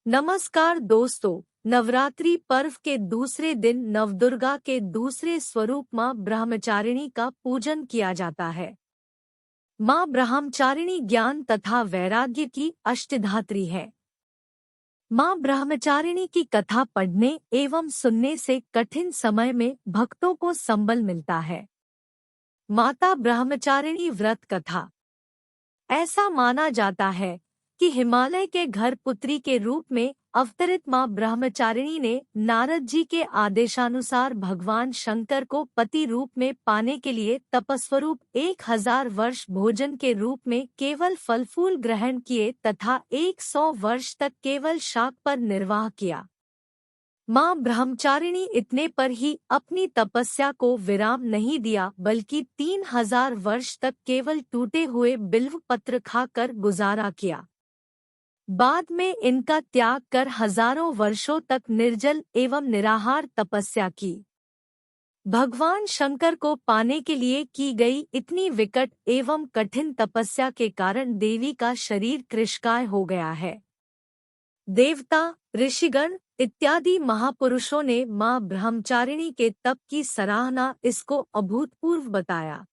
नमस्कार दोस्तों, नवरात्रि पर्व के दूसरे दिन नवदुर्गा के दूसरे स्वरूप मां ब्रह्मचारिणी का पूजन किया जाता है। मां ब्रह्मचारिणी ज्ञान तथा वैराग्य की अष्टधात्री है। मां ब्रह्मचारिणी की कथा पढ़ने एवं सुनने से कठिन समय में भक्तों को संबल मिलता है। माता ब्रह्मचारिणी व्रत कथा। ऐसा माना जाता है कि हिमालय के घर पुत्री के रूप में अवतरित मां ब्रह्मचारिणी ने नारद जी के आदेशानुसार भगवान शंकर को पति रूप में पाने के लिए तपस्वरूप 1000 वर्ष भोजन के रूप में केवल फल फूल ग्रहण किए तथा 100 वर्ष तक केवल शाक पर निर्वाह किया। मां ब्रह्मचारिणी इतने पर ही अपनी तपस्या को विराम नहीं दिया, बल्कि 3000 वर्ष तक केवल टूटे हुए बिल्व पत्र खाकर गुजारा किया। बाद में इनका त्याग कर हजारों वर्षों तक निर्जल एवं निराहार तपस्या की। भगवान शंकर को पाने के लिए की गई इतनी विकट एवं कठिन तपस्या के कारण देवी का शरीर कृशकाय हो गया है। देवता, ऋषिगण इत्यादि महापुरुषों ने मां ब्रह्मचारिणी के तप की सराहना इसको अभूतपूर्व बताया।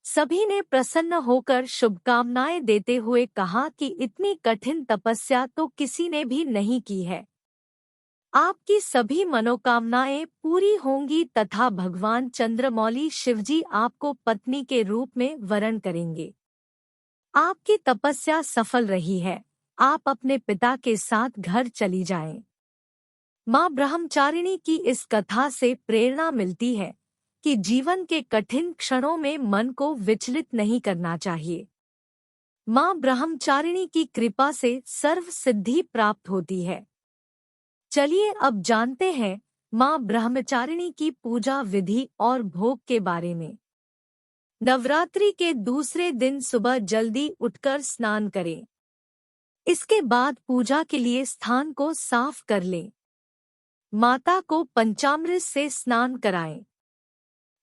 सभी ने प्रसन्न होकर शुभकामनाएं देते हुए कहा कि इतनी कठिन तपस्या तो किसी ने भी नहीं की है। आपकी सभी मनोकामनाएं पूरी होंगी तथा भगवान चंद्रमौली शिवजी आपको पत्नी के रूप में वरण करेंगे। आपकी तपस्या सफल रही है, आप अपने पिता के साथ घर चली जाएं। मां ब्रह्मचारिणी की इस कथा से प्रेरणा मिलती है कि जीवन के कठिन क्षणों में मन को विचलित नहीं करना चाहिए। मां ब्रह्मचारिणी की कृपा से सर्व सिद्धि प्राप्त होती है। चलिए अब जानते हैं मां ब्रह्मचारिणी की पूजा विधि और भोग के बारे में। नवरात्रि के दूसरे दिन सुबह जल्दी उठकर स्नान करें। इसके बाद पूजा के लिए स्थान को साफ कर लें। माता को पंचामृत से स्नान कराएं।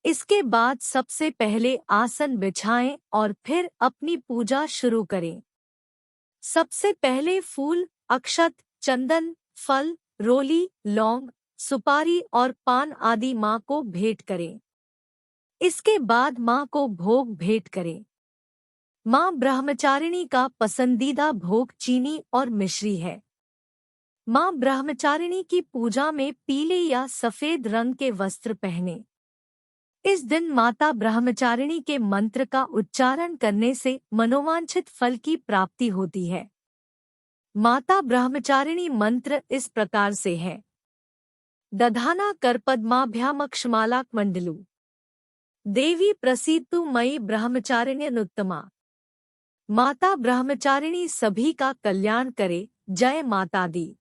इसके बाद सबसे पहले आसन बिछाएं और फिर अपनी पूजा शुरू करें। सबसे पहले फूल, अक्षत, चंदन, फल, रोली, लौंग, सुपारी और पान आदि मां को भेंट करें। इसके बाद मां को भोग भेंट करें। मां ब्रह्मचारिणी का पसंदीदा भोग चीनी और मिश्री है। मां ब्रह्मचारिणी की पूजा में पीले या सफेद रंग के वस्त्र पहने। इस दिन माता ब्रह्मचारिणी के मंत्र का उच्चारण करने से मनोवांछित फल की प्राप्ति होती है। माता ब्रह्मचारिणी मंत्र इस प्रकार से है। दधाना करपद्माभ्यामक्षमालाक मंडलू देवी प्रसीदतु मयि ब्रह्मचारिण्यनुत्तमा। माता ब्रह्मचारिणी सभी का कल्याण करे। जय माता दी।